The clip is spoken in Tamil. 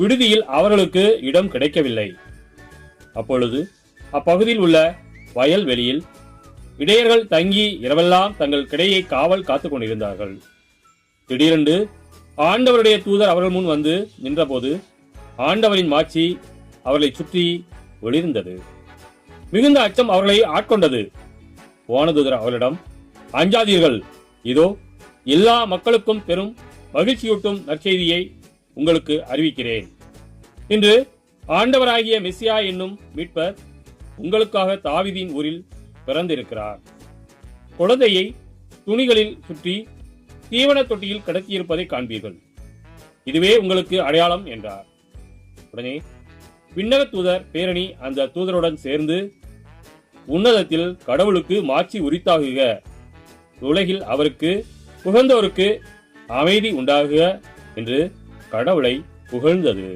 விடுதியில் அவர்களுக்கு இடம் கிடைக்கவில்லை. அப்பொழுது அப்பகுதியில் உள்ள வயல்வெளியில் இடையர்கள் தங்கி இரவெல்லாம் தங்கள் கிடையை காவல் காத்துக் கொண்டிருந்தார்கள். திடீரென்று ஆண்டவருடைய தூதர் அவர்கள் முன் வந்து நின்றபோது ஆண்டவரின் மாட்சி அவர்களை சுற்றி ஒளிர்ந்தது. மிகுந்த அச்சம் அவர்களை ஆட்கொண்டது. வானதூதர் அவர்களிடம், அஞ்சாதீர்கள், இதோ எல்லா மக்களுக்கும் பெரும் மகிழ்ச்சியூட்டும் நற்செய்தியை உங்களுக்கு அறிவிக்கிறேன். இன்று ஆண்டவராகிய மெசியா என்னும் மீட்பர் உங்களுக்காக தாவீதின் ஊரில் பிறந்திருக்கிறார். குழந்தையை துணிகளில் சுற்றி தீவன தொட்டியில் கிடத்தியிருப்பதை காண்பீர்கள். இதுவே உங்களுக்கு அடையாளம் என்றார். உடனே விண்ணக தூதர் பேரணி அந்த தூதருடன் சேர்ந்து, உன்னதத்தில் கடவுளுக்கு மாட்சி உரித்தாகுக, உலகில் அவருக்கு புகழ்ந்தோருக்கு அமைதி உண்டாகுக என்று கடவுளை புகழ்ந்தது.